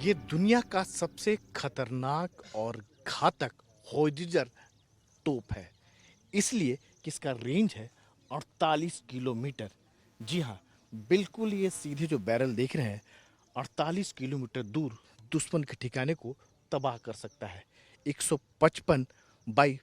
ये दुनिया का सबसे खतरनाक और घातक होवित्ज़र तोप है, इसलिए कि इसका रेंज है 48 किलोमीटर। जी हाँ, बिल्कुल ये सीधे जो बैरल देख रहे हैं, 48 किलोमीटर दूर दुश्मन के ठिकाने को तबाह कर सकता है। 155 बाई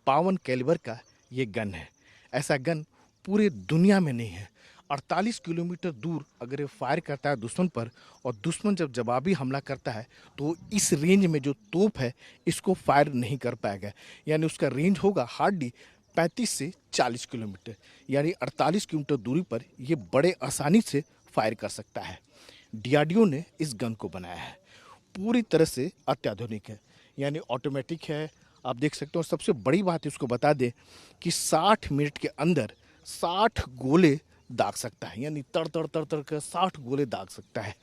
52 कैलिबर का ये गन है। ऐसा गन पूरे दुनिया में नहीं है। 48 किलोमीटर दूर अगर ये फायर करता है दुश्मन पर, और दुश्मन जब जवाबी हमला करता है तो इस रेंज में जो तोप है इसको फायर नहीं कर पाएगा। यानी उसका रेंज होगा हार्डली 35 से 40 किलोमीटर, यानी 48 किलोमीटर दूरी पर ये बड़े आसानी से फायर कर सकता है। डीआरडीओ ने इस गन को बनाया है, पूरी तरह से अत्याधुनिक है, यानी ऑटोमेटिक है। आप देख सकते हो। और सबसे बड़ी बात इसको बता दें कि 60 मिनट के अंदर 60 गोले दाग सकता है, यानी तड़ तड़ तड़ तड़ कर 60 गोले दाग सकता है।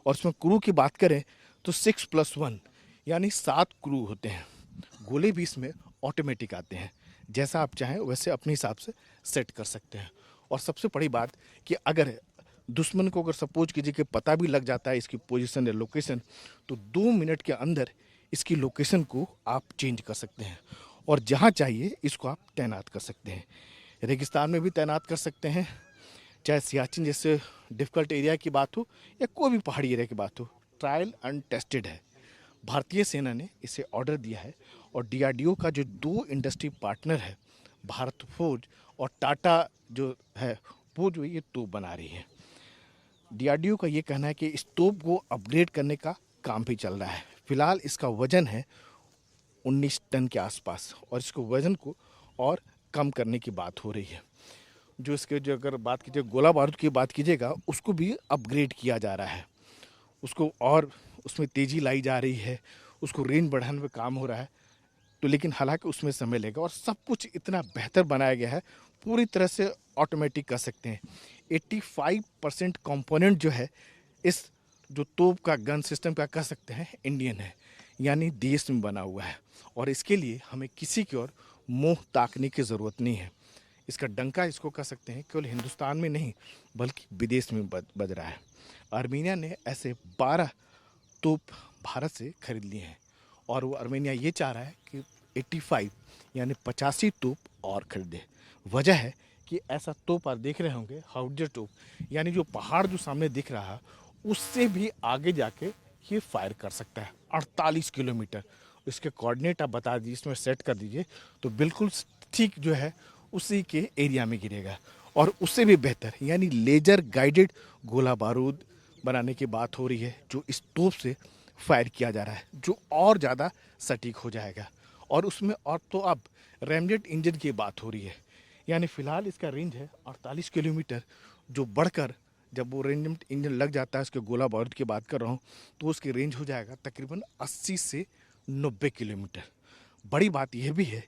और इसमें क्रू की बात करें तो 6+1 यानी 7 क्रू होते हैं। गोले भी इसमें ऑटोमेटिक आते हैं, जैसा आप चाहें वैसे अपने हिसाब से सेट कर सकते हैं। और सबसे बड़ी बात कि अगर दुश्मन को अगर सपोज कीजिए कि पता भी लग जाता है इसकी पोजीशन या लोकेशन, तो 2 मिनट के अंदर इसकी लोकेशन को आप चेंज कर सकते हैं और जहाँ चाहिए इसको आप तैनात कर सकते हैं। रेगिस्तान में भी तैनात कर सकते हैं, चाहे सियाचिन जैसे डिफ़िकल्ट एरिया की बात हो या कोई भी पहाड़ी एरिया की बात हो। ट्रायल एंड टेस्टेड है। भारतीय सेना ने इसे ऑर्डर दिया है और डीआरडीओ का जो 2 इंडस्ट्री पार्टनर है, भारत फोर्ज और टाटा जो है, वो जो ये तोप बना रही है। डीआरडीओ का ये कहना है कि इस तोप को अपग्रेड करने का काम भी चल रहा है। फिलहाल इसका वजन है 19 टन के आसपास, और इसको वजन को और कम करने की बात हो रही है। जो इसके जो अगर बात कीजिए गोला बारूद की बात कीजिएगा, उसको भी अपग्रेड किया जा रहा है, उसको और उसमें तेज़ी लाई जा रही है, उसको रेंज बढ़ाने में काम हो रहा है। तो लेकिन हालांकि उसमें समय लगेगा और सब कुछ इतना बेहतर बनाया गया है, पूरी तरह से ऑटोमेटिक कर सकते हैं। 85% कंपोनेंट जो है इस जो तोप का गन सिस्टम का कह सकते हैं इंडियन है, यानी देश में बना हुआ है। और इसके लिए हमें किसी की ओर मुंह ताकने की ज़रूरत नहीं है। इसका डंका इसको कह सकते हैं केवल हिंदुस्तान में नहीं बल्कि विदेश में बज रहा है। आर्मीनिया ने ऐसे 12 तोप भारत से खरीद लिए हैं और वो आर्मेनिया ये चाह रहा है कि 85 यानी 85 तोप और खरीदे। वजह है कि ऐसा तोप आप देख रहे होंगे, हाउडर तोप, यानी जो पहाड़ जो सामने दिख रहा है उससे भी आगे जाके ये फायर कर सकता है 48 किलोमीटर। इसके कोऑर्डिनेट आप बता दीजिए, इसमें सेट कर दीजिए तो बिल्कुल ठीक जो है उसी के एरिया में गिरेगा। और उससे भी बेहतर यानी लेजर गाइडेड गोला बारूद बनाने की बात हो रही है, जो इस तोप से फायर किया जा रहा है, जो और ज़्यादा सटीक हो जाएगा। और उसमें और तो अब रैमजेट इंजन की बात हो रही है, यानी फ़िलहाल इसका रेंज है 48 किलोमीटर, जो बढ़कर जब वो रेंज इंजन लग जाता है, उसके गोला बारूद की बात कर रहा हूँ, तो उसकी रेंज हो जाएगा तकरीबन 80 से 90 किलोमीटर। बड़ी बात यह भी है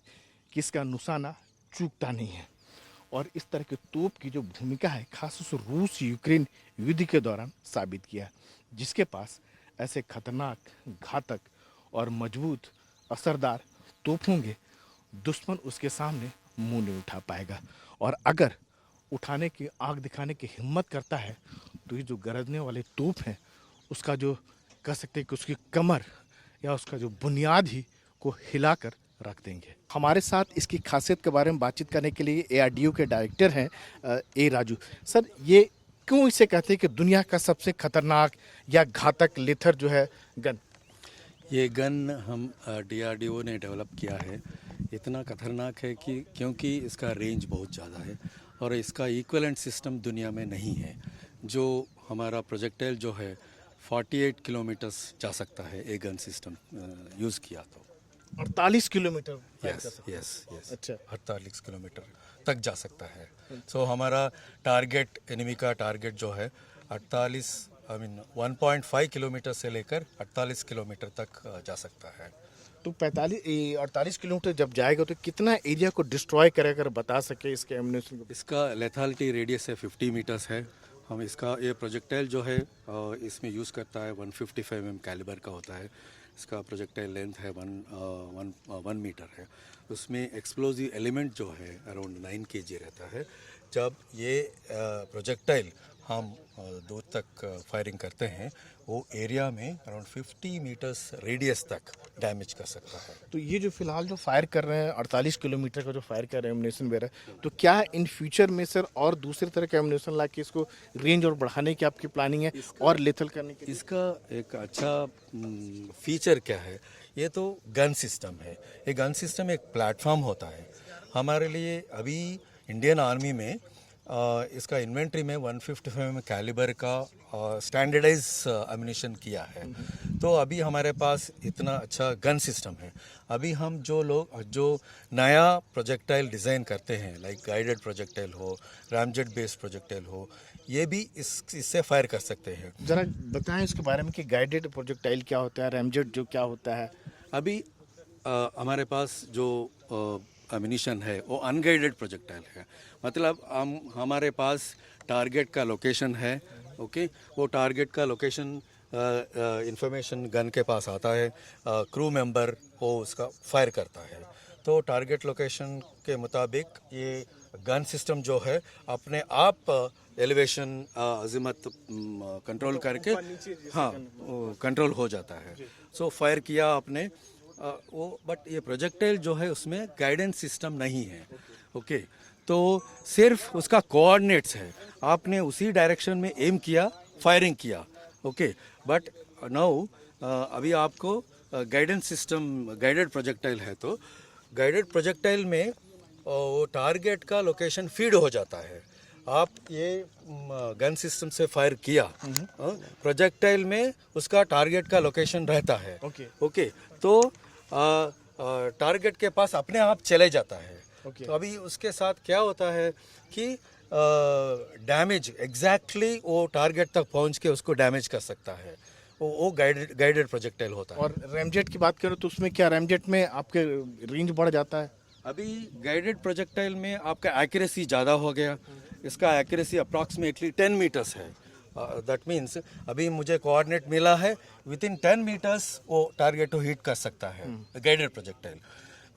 कि इसका निशाना चूकता नहीं है। और इस तरह के तोप की जो भूमिका है खास तौर से रूस यूक्रेन युद्ध के दौरान साबित किया, जिसके पास ऐसे खतरनाक, घातक और मजबूत असरदार तोप होंगे, दुश्मन उसके सामने मुंह नहीं उठा पाएगा। और अगर उठाने की आंख दिखाने की हिम्मत करता है तो ये जो गरजने वाले तोप हैं उसका जो कह सकते हैं कि उसकी कमर या उसका जो बुनियाद ही को हिलाकर रख देंगे। हमारे साथ इसकी खासियत के बारे में बातचीत करने के लिए एआरडीओ के डायरेक्टर हैं ए राजू सर। ये क्यों इसे कहते हैं कि दुनिया का सबसे खतरनाक या घातक लेथर जो है गन? ये गन हम डीआरडीओ ने डेवलप किया है। इतना खतरनाक है कि क्योंकि इसका रेंज बहुत ज़्यादा है और इसका इक्विवेलेंट सिस्टम दुनिया में नहीं है। जो हमारा प्रोजेक्टाइल जो है 48 किलोमीटर्स जा सकता है एक गन सिस्टम यूज़ किया तो। 48 किलोमीटर फायर कर यस सकते यस हैं। यस अच्छा। 48 किलोमीटर तक जा सकता है। सो हमारा टारगेट, एनिमी का टारगेट जो है 48 1.5 किलोमीटर से लेकर 48 किलोमीटर तक जा सकता है। तो 48 किलोमीटर जब जाएगा तो कितना एरिया को डिस्ट्रॉय करेगा, अगर बता सके इसके एम्यूनेशन को? इसका लेथालिटी रेडियस है 50 मीटर्स है। हम इसका ये प्रोजेक्टाइल जो है इसमें यूज़ करता है 155 कैलिबर का होता है। इसका प्रोजेक्टाइल लेंथ है 1 मीटर है। उसमें एक्सप्लोजिव एलिमेंट जो है अराउंड 9 kg रहता है। जब ये प्रोजेक्टाइल हम दूर तक फायरिंग करते हैं वो एरिया में अराउंड 50 मीटर्स रेडियस तक डैमेज कर सकता है। तो ये जो फिलहाल जो फायर कर रहे हैं 48 किलोमीटर का जो फायर कर रहे हैं एमुनेशन वगैरह, तो क्या इन फ्यूचर में सर और दूसरे तरह के एमुनेशन ला के इसको रेंज और बढ़ाने की आपकी प्लानिंग है और लेथल करने के लिए? इसका एक अच्छा फीचर क्या है, ये तो गन सिस्टम है। ये गन सिस्टम एक प्लेटफॉर्म होता है हमारे लिए। अभी इंडियन आर्मी में इसका इन्वेंट्री में 155 mm कैलिबर का स्टैंडर्डाइज एम्यूनिशन किया है। तो अभी हमारे पास इतना अच्छा गन सिस्टम है। अभी हम जो नया प्रोजेक्टाइल डिज़ाइन करते हैं, लाइक गाइडेड प्रोजेक्टाइल हो, रैमजेट बेस्ड प्रोजेक्टाइल हो, ये भी इससे फायर कर सकते हैं। जरा बताएं इसके बारे में कि गाइडेड प्रोजेक्टाइल क्या होता है, रैमजेट जो क्या होता है? अभी हमारे पास जो एम्यूनिशन है वो अनगाइडेड प्रोजेक्टाइल है। मतलब हमारे पास टारगेट का लोकेशन है, ओके, वो टारगेट का लोकेशन इंफॉर्मेशन गन के पास आता है, क्रू मेंबर वो उसका फायर करता है। तो टारगेट लोकेशन के मुताबिक ये गन सिस्टम जो है अपने आप एलिवेशन अजीमत कंट्रोल करके हाँ कंट्रोल हो जाता है। सो फायर किया आपने वो, बट ये प्रोजेक्टाइल जो है उसमें गाइडेंस सिस्टम नहीं है, ओके। तो सिर्फ उसका कोऑर्डिनेट्स है, आपने उसी डायरेक्शन में एम किया, फायरिंग किया, ओके। बट नाउ अभी आपको गाइडेंस सिस्टम गाइडेड प्रोजेक्टाइल है, तो गाइडेड प्रोजेक्टाइल में वो टारगेट का लोकेशन फीड हो जाता है। आप ये गन सिस्टम से फायर किया, प्रोजेक्टाइल में उसका टारगेट का लोकेशन रहता है, ओके। तो टारगेट के पास अपने आप चले जाता है। तो अभी उसके साथ क्या होता है कि डैमेज एग्जैक्टली वो टारगेट तक पहुंच के उसको डैमेज कर सकता है। वो गाइडेड प्रोजेक्टाइल होता है। और रैमजेट की बात करो तो उसमें क्या रैमजेट में आपके रेंज बढ़ जाता है? अभी गाइडेड प्रोजेक्टाइल में आपका एक्यूरेसी ज़्यादा हो गया। इसका एक्यूरेसी अप्रॉक्सीमेटली 10 मीटर्स है। दैट मीन्स अभी मुझे कोऑर्डिनेट मिला है, विद इन 10 मीटर्स वो टारगेट को हिट कर सकता है guided projectile,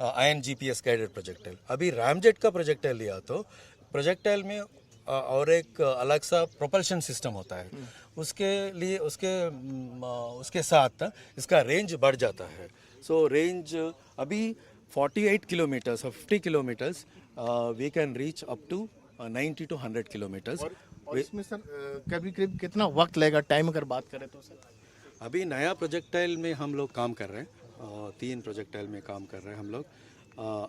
INGPS guided projectile. अभी रैमजेट का प्रोजेक्टाइल लिया तो प्रोजेक्टाइल में और एक अलग सा प्रोपल्शन सिस्टम होता है, उसके लिए उसके साथ इसका रेंज बढ़ जाता है। सो रेंज अभी 48 किलोमीटर्स और 50 kilometres we can reach up to 90 to 100 kilometres. और इसमें सर कभी कभी कितना वक्त लगेगा, टाइम अगर बात करें तो सर? अभी नया प्रोजेक्टाइल में हम लोग काम कर रहे हैं, 3 प्रोजेक्टाइल में काम कर रहे हैं हम लोग,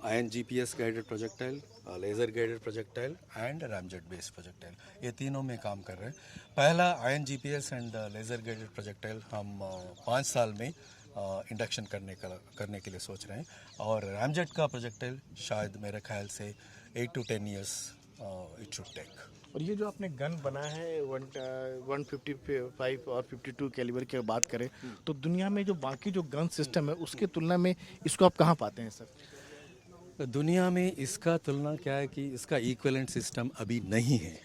INGPS guided projectile, laser guided projectile and ramjet based projectile, ये तीनों में काम कर रहे हैं। पहला INGPS and laser guided projectile हम 5 साल में इंडक्शन करने के लिए सोच रहे हैं, और रैमजेट का प्रोजेक्टाइल शायद मेरे ख्याल से 8 to 10 years it should take. और ये जो आपने गन बना है 155 और 52 कैलिबर की बात करें तो दुनिया में जो बाकी जो गन सिस्टम है उसके तुलना में इसको आप कहाँ पाते हैं सर? दुनिया में इसका तुलना क्या है कि इसका इक्विवेलेंट सिस्टम अभी नहीं है,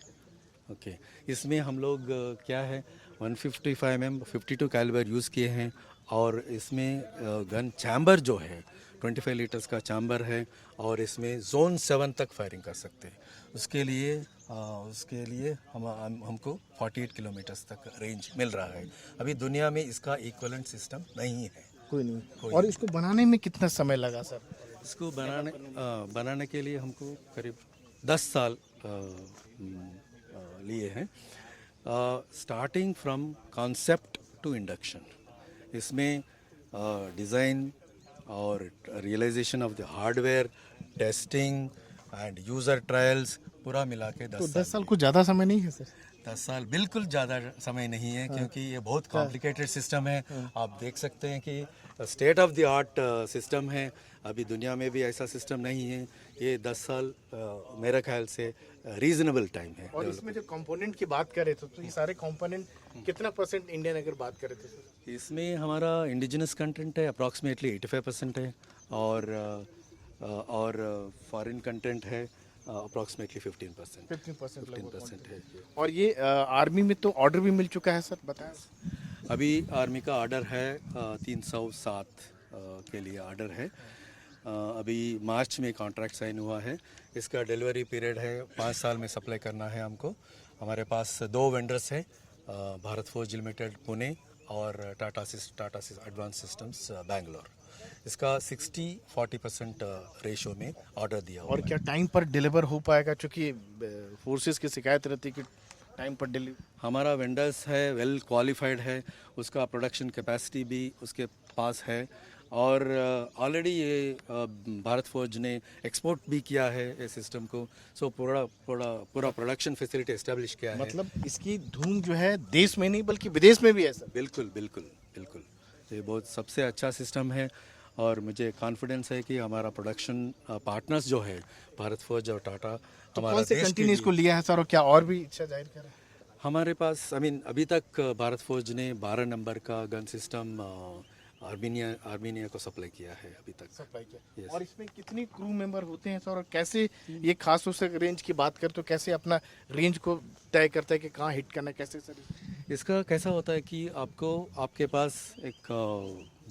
ओके। इसमें हम लोग क्या है 155 mm 52 कैलिबर यूज़ किए हैं, और इसमें गन चैम्बर जो है 25 लीटर्स का चैम्बर है, और इसमें जोन 7 तक फायरिंग कर सकते हैं। उसके लिए हमको 48 किलोमीटर्स तक रेंज मिल रहा है। अभी दुनिया में इसका इक्विवेलेंट सिस्टम नहीं है। कोई नहीं। और इसको बनाने में कितना समय लगा सर? इसको बनाने के लिए हमको करीब 10 साल लिए हैं, starting from concept to induction. इसमें डिज़ाइन और realisation of the hardware, testing and user trials पूरा मिला के 10 तो साल। 10 साल कुछ ज़्यादा समय नहीं है सर? 10 साल बिल्कुल ज़्यादा समय नहीं है, क्योंकि ये बहुत कॉम्प्लिकेटेड सिस्टम है। आप देख सकते हैं कि state of the art system है, अभी दुनिया में भी ऐसा सिस्टम नहीं है। ये 10 साल मेरे ख्याल से रीजनेबल टाइम है। और इसमें जो कंपोनेंट की बात करें तो ये सारे कंपोनेंट कितना % इंडियन अगर बात करें तो सर? इसमें हमारा इंडिजिनस कंटेंट है अप्रॉक्सीमेटली 85% है, और फॉरेन कंटेंट है अप्रॉक्सीमेटली 15%। 15% है। और ये आर्मी में तो ऑर्डर भी मिल चुका है सर, बताएं। अभी आर्मी का ऑर्डर है 307 के लिए ऑर्डर है। अभी मार्च में कॉन्ट्रैक्ट साइन हुआ है। इसका डिलीवरी पीरियड है 5 साल में सप्लाई करना है हमको, हमारे पास दो वेंडर्स हैं, भारत फोर्ज लिमिटेड पुणे और टाटा एडवांस सिस्टम्स बैंगलोर। इसका 60-40% रेशो में ऑर्डर दिया हुआ और है। क्या टाइम पर डिलीवर हो पाएगा? क्योंकि फोर्सेस की शिकायत रहती है कि टाइम पर डिलीवर। हमारा वेंडर्स है, वेल क्वालिफाइड है, उसका प्रोडक्शन कैपेसिटी भी उसके पास है और ऑलरेडी ये भारत फोर्ज ने एक्सपोर्ट भी किया है इस सिस्टम को। सो पूरा पूरा पूरा प्रोडक्शन फैसिलिटी एस्टेब्लिश किया है। मतलब इसकी धूम जो है देश में नहीं बल्कि विदेश में भी है सर। बिल्कुल बिल्कुल बिल्कुल, ये बहुत सबसे अच्छा सिस्टम है और मुझे कॉन्फिडेंस है कि हमारा प्रोडक्शन पार्टनर्स जो है भारत फोर्ज और टाटा, तो हमारा कौन से देश के कंट्री ने इसको लिए- लिया है सर, और क्या और भी इच्छा जाहिर करें? हमारे पास अभी तक भारत फौज ने 12 नंबर का गन सिस्टम आर्मीनिया को सप्लाई किया है अभी तक। सप्लाई किया। Yes. और इसमें कितनी क्रू मेंबर होते हैं सर, और कैसे ये खास तौर से रेंज की बात करें तो कैसे अपना रेंज को तय करता है कि कहाँ हिट करना है, कैसे सर? इसका कैसा होता है कि आपके पास एक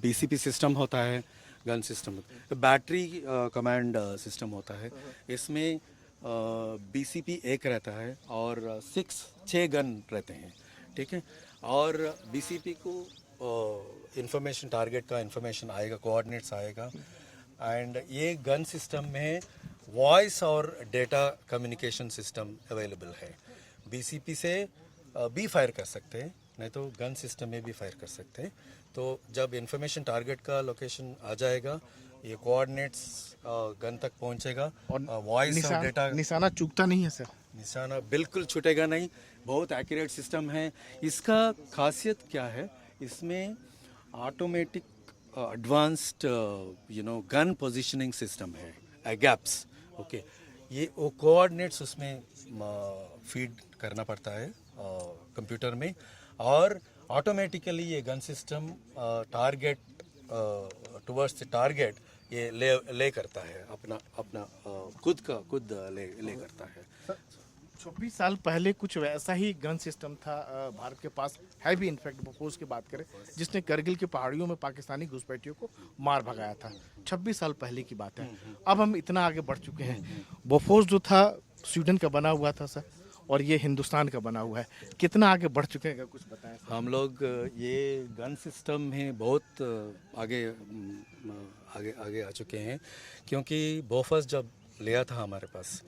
बीसीपी सिस्टम होता है, गन सिस्टम, तो बैटरी कमांड सिस्टम होता है। इसमें बीसीपी एक रहता है और 6 गन रहते हैं, ठीक है। और बीसीपी को इंफॉर्मेशन, टारगेट का इंफॉर्मेशन आएगा, कोऑर्डिनेट्स आएगा एंड ये गन सिस्टम में वॉइस और डेटा कम्युनिकेशन सिस्टम अवेलेबल है। बीसीपी से भी फायर कर सकते हैं, नहीं तो गन सिस्टम में भी फायर कर सकते हैं। तो जब इंफॉर्मेशन टारगेट का लोकेशन आ जाएगा, ये कोऑर्डिनेट्स गन तक पहुंचेगा और वॉइस और डेटा, निशाना चूकता नहीं है सर? निशाना बिल्कुल छूटेगा नहीं, बहुत एक्यूरेट सिस्टम है। इसका खासियत क्या है, इसमें automatic advanced gun positioning system है, गैप्स, ओके। ये वो कोऑर्डिनेट्स उसमें फीड करना पड़ता है कंप्यूटर में और ऑटोमेटिकली ये gun system target towards the target ये ले करता है, अपना खुद ले करता है। 26 साल पहले कुछ वैसा ही गन सिस्टम था भारत के पास, है भी इनफैक्ट बोफोर्स की बात करें, जिसने करगिल की पहाड़ियों में पाकिस्तानी घुसपैठियों को मार भगाया था। 26 साल पहले की बात है। अब हम इतना आगे बढ़ चुके हैं। बोफोर्स जो था स्वीडन का बना हुआ था सर, और ये हिंदुस्तान का बना हुआ है। कितना आगे बढ़ चुके हैं, कुछ बताएं सर? हम लोग ये गन सिस्टम में बहुत आगे आगे आ चुके हैं, क्योंकि बोफर्स जब लिया था हमारे पास,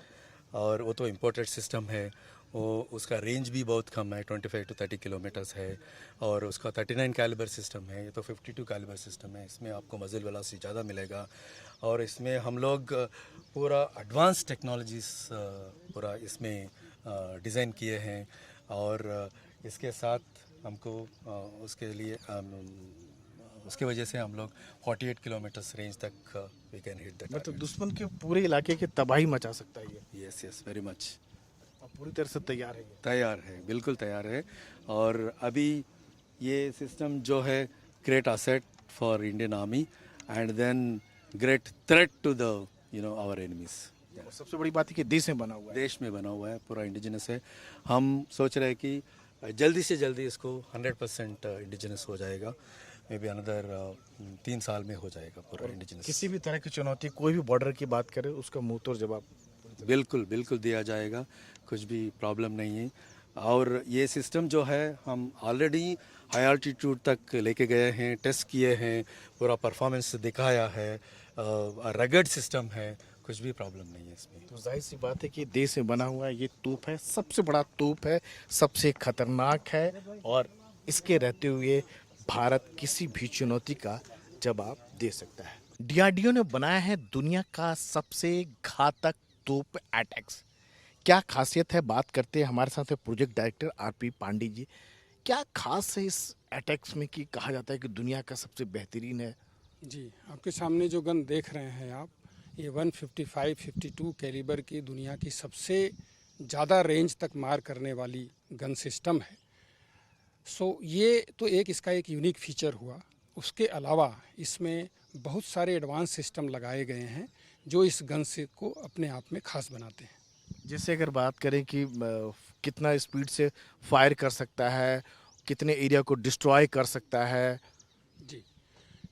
और वो तो इम्पोर्टेड सिस्टम है, वो उसका रेंज भी बहुत कम है, 25 to 30 किलोमीटर्स है, और उसका 39 कैलिबर सिस्टम है, ये तो 52 कैलिबर सिस्टम है। इसमें आपको मजिल वेलोसिटी ज़्यादा मिलेगा और इसमें हम लोग पूरा एडवांस टेक्नोलॉजीज पूरा इसमें डिज़ाइन किए हैं और इसके साथ हमको उसके लिए उसके वजह से हम लोग 48 किलोमीटर्स रेंज तक वी कैन हिट दैट। मतलब दुश्मन के पूरे इलाके की तबाही मचा सकता है ये। Yes yes, very much. अब पूरी तरह से तैयार है ये। तैयार है, बिल्कुल तैयार है। और अभी ये सिस्टम जो है great asset for Indian army and then great threat to the our enemies. और सबसे बड़ी बात है कि देश में बना हुआ है। देश में बना हुआ है, पूरा इंडिजिनस है। हम सोच रहे हैं कि जल्दी से जल्दी इसको 100% इंडिजिनस हो जाएगा, मे बी अनदर 3 साल में हो जाएगा पूरा इंडिजिनस। किसी भी तरह की चुनौती, कोई भी बॉर्डर की बात करें, उसका मुंह तोड़ जवाब बिल्कुल बिल्कुल दिया जाएगा, कुछ भी प्रॉब्लम नहीं है। और ये सिस्टम जो है हम ऑलरेडी हाई अल्टीट्यूड तक लेके गए हैं, टेस्ट किए हैं, पूरा परफॉर्मेंस दिखाया है, रगड सिस्टम है, कुछ भी प्रॉब्लम नहीं है इसमें। तो जाहिर सी बात है कि देश में बना हुआ ये तोप है, सबसे बड़ा तोप है, सबसे खतरनाक है, और इसके रहते हुए भारत किसी भी चुनौती का जवाब दे सकता है। डीआरडीओ ने बनाया है दुनिया का सबसे घातक तोप एटैक्स। क्या खासियत है, बात करते हैं। हमारे साथ है project director RP Pandey ji. क्या खास है इस अटैक्स में कि कहा जाता है कि दुनिया का सबसे बेहतरीन है? जी, आपके सामने जो गन देख रहे हैं आप, ये 155-52 कैलिबर की दुनिया की सबसे ज़्यादा रेंज तक मार करने वाली गन सिस्टम है। सो ये तो इसका एक यूनिक फीचर हुआ। उसके अलावा इसमें बहुत सारे एडवांस सिस्टम लगाए गए हैं जो इस गन से को अपने आप में खास बनाते हैं। जैसे अगर बात करें कि कितना स्पीड से फायर कर सकता है, कितने एरिया को डिस्ट्रॉय कर सकता है? जी,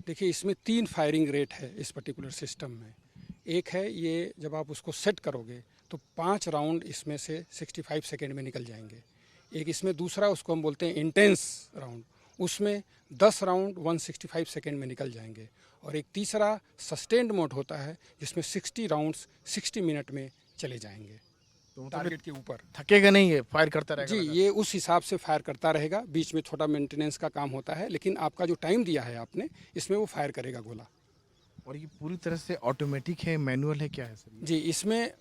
देखिए इसमें 3 फायरिंग रेट है इस पर्टिकुलर सिस्टम में। एक है ये जब आप उसको सेट करोगे तो 5 राउंड इसमें से 65 सेकेंड में निकल जाएंगे। एक इसमें दूसरा, उसको हम बोलते हैं इंटेंस राउंड, उसमें 10 राउंड 165 सेकेंड में निकल जाएंगे। और एक तीसरा सस्टेन्ड मोड होता है जिसमें 60 राउंड्स 60 मिनट में चले जाएंगे तो टारगेट के ऊपर। थकेगा नहीं, ये फायर करता रहेगा जी, लगातार। ये उस हिसाब से फायर करता रहेगा, बीच में छोटा मेंटेनेंस का काम होता है, लेकिन आपका जो टाइम दिया है आपने, इसमें वो फायर करेगा गोला। और ये पूरी तरह से ऑटोमेटिक है, मैनुअल है, क्या है सर? जी, इसमें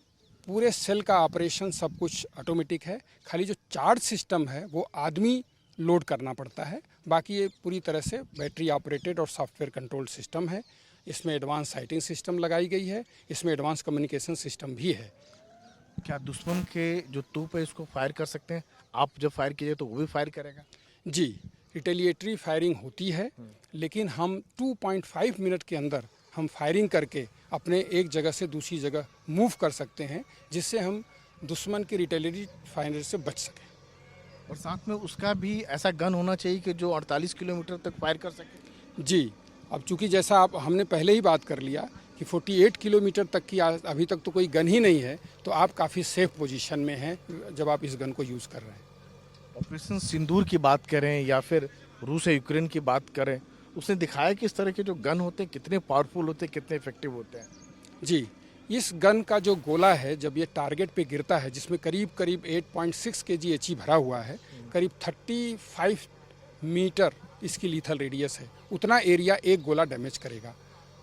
पूरे सेल का ऑपरेशन सब कुछ ऑटोमेटिक है, खाली जो चार्ज सिस्टम है वो आदमी लोड करना पड़ता है। बाकी ये पूरी तरह से बैटरी ऑपरेटेड और सॉफ्टवेयर कंट्रोल्ड सिस्टम है। इसमें एडवांस साइटिंग सिस्टम लगाई गई है, इसमें एडवांस कम्युनिकेशन सिस्टम भी है। क्या दुश्मन के जो तोप है इसको फायर कर सकते हैं? आप जब फायर कीजिए तो वो भी फायर करेगा? जी, रिटेलिएटरी फायरिंग होती है, लेकिन हम 2.5 मिनट के अंदर हम फायरिंग करके अपने एक जगह से दूसरी जगह मूव कर सकते हैं, जिससे हम दुश्मन के रिटेलिएटरी फायर से बच सकें। और साथ में उसका भी ऐसा गन होना चाहिए कि जो 48 किलोमीटर तक फायर कर सके। जी, अब चूंकि जैसा आप हमने पहले ही बात कर लिया कि 48 किलोमीटर तक की अभी तक तो कोई गन ही नहीं है, तो आप काफ़ी सेफ पोजीशन में हैं जब आप इस गन को यूज़ कर रहे हैं। ऑपरेशन सिंदूर की बात करें या फिर रूस या यूक्रेन की बात करें, उसने दिखाया कि इस तरह के जो गन होते हैं कितने पावरफुल होते हैं, कितने इफेक्टिव होते हैं। जी, इस गन का जो गोला है जब ये टारगेट पे गिरता है, जिसमें करीब करीब 8.6 kg एचई भरा हुआ है, करीब 35 मीटर इसकी लीथल रेडियस है, उतना एरिया एक गोला डैमेज करेगा।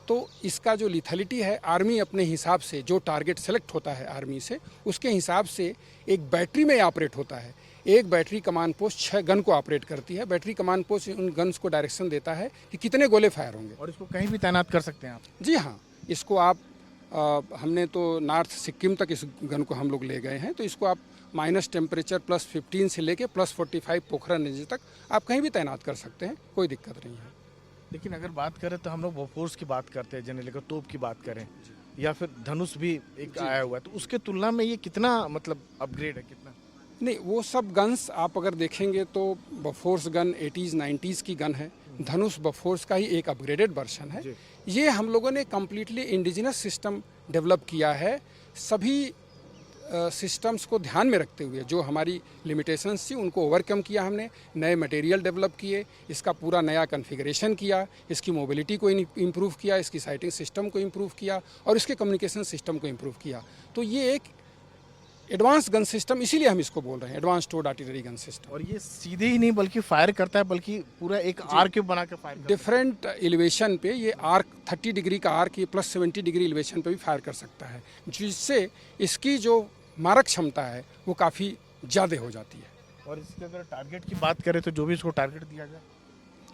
तो इसका जो लिथलिटी है, आर्मी अपने हिसाब से जो टारगेट सेलेक्ट होता है आर्मी से, उसके हिसाब से एक बैटरी में ऑपरेट होता है। एक बैटरी कमांड पोस्ट 6 गन को ऑपरेट करती है। बैटरी कमांड पोस्ट उन गन्स को डायरेक्शन देता है कि कितने गोले फायर होंगे। और इसको कहीं भी तैनात कर सकते हैं आप? जी हाँ, इसको आप हमने तो नॉर्थ सिक्किम तक इस गन को हम लोग ले गए हैं, तो इसको आप माइनस टेम्परेचर +15 से लेके +45 पोखरण रेंज तक आप कहीं भी तैनात कर सकते हैं, कोई दिक्कत नहीं है। लेकिन अगर बात करें तो हम लोग बोफोर्स की बात करते हैं, जनरली अगर तोप की बात करें या फिर धनुष भी एक आया हुआ है, तो उसके तुलना में ये कितना मतलब अपग्रेड है, कितना? नहीं, वो सब गन्स आप अगर देखेंगे तो बफोर्स गन 80s 90s की गन है। धनुष बफोर्स का ही एक अपग्रेडेड वर्जन है। ये हम लोगों ने कम्प्लीटली इंडिजिनस सिस्टम डेवलप किया है, सभी सिस्टम्स को ध्यान में रखते हुए। जो हमारी लिमिटेशंस थी उनको ओवरकम किया हमने, नए मटेरियल डेवलप किए, इसका पूरा नया कॉन्फ़िगरेशन किया, इसकी मोबिलिटी को इम्प्रूव किया, इसकी साइटिंग सिस्टम को इम्प्रूव किया और इसके कम्युनिकेशन सिस्टम को इम्प्रूव किया। तो ये एक एडवांस गन सिस्टम, इसीलिए हम इसको बोल रहे हैं advance towed artillery gun system. और ये सीधे ही नहीं बल्कि फायर करता है, बल्कि पूरा एक आर्क बना के फायर करता डिफरेंट एलिवेशन पे ये आर्क 30 डिग्री का आर्क ये +70 डिग्री एलिवेशन पे भी फायर कर सकता है, जिससे इसकी जो मारक क्षमता है वो काफ़ी ज़्यादा हो जाती है। है। और इसके अगर टारगेट की बात करें तो जो भी इसको टारगेट दिया जाए?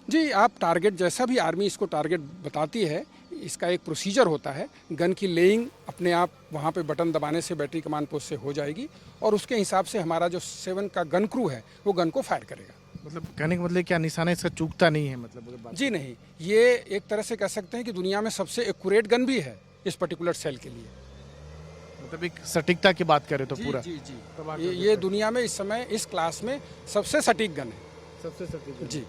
जी, आप टारगेट जैसा भी आर्मी इसको टारगेट बताती है, इसका एक प्रोसीजर होता है। गन की लेइंग अपने आप वहाँ पे बटन दबाने से बैटरी कमांड पोस्ट से हो जाएगी और उसके हिसाब से हमारा जो 7 का गन क्रू है वो गन को फायर करेगा। मतलब कहने का मतलब क्या निशाना इसका चूकता नहीं है? मतलब अगर बात जी नहीं, ये एक तरह से कह सकते हैं कि दुनिया में सबसे एक्यूरेट गन भी है इस पर्टिकुलर सेल के लिए। मतलब एक सटीकता की बात करें तो पूरा जी जी, ये दुनिया में इस समय इस क्लास में सबसे सटीक गन है। सबसे सटीक जी।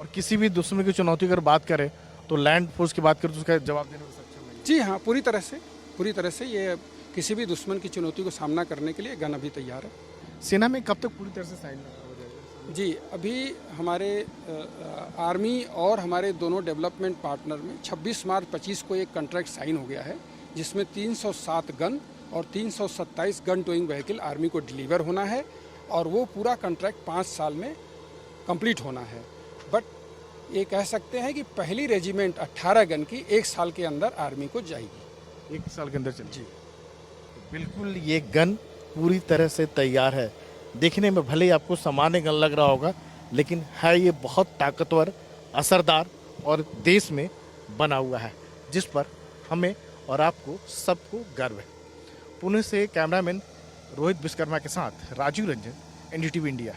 और किसी भी दुश्मन की चुनौती अगर बात करें तो लैंड फोर्स की बात करें तो उसका जवाब देने में सक्षम है। जी हाँ, पूरी तरह से ये किसी भी दुश्मन की चुनौती को सामना करने के लिए गन अभी तैयार है। सेना में कब तक पूरी तरह से साइन हो जाएगा? जी, अभी हमारे आर्मी और हमारे दोनों डेवलपमेंट पार्टनर में 26 मार्च 25 को एक कॉन्ट्रैक्ट साइन हो गया है, जिसमें 307 गन और 327 गन टोइंग व्हीकल आर्मी को डिलीवर होना है और वो पूरा कॉन्ट्रैक्ट 5 साल में कंप्लीट होना है। बट ये कह सकते हैं कि पहली रेजिमेंट 18 गन की 1 साल के अंदर आर्मी को जाएगी। 1 साल के अंदर चल जी, बिल्कुल ये गन पूरी तरह से तैयार है। देखने में भले ही आपको सामान्य गन लग रहा होगा, लेकिन है ये बहुत ताकतवर, असरदार और देश में बना हुआ है, जिस पर हमें और आपको सबको गर्व है। पुणे से कैमरामैन रोहित विश्वकर्मा के साथ राजीव रंजन, NDTV इंडिया।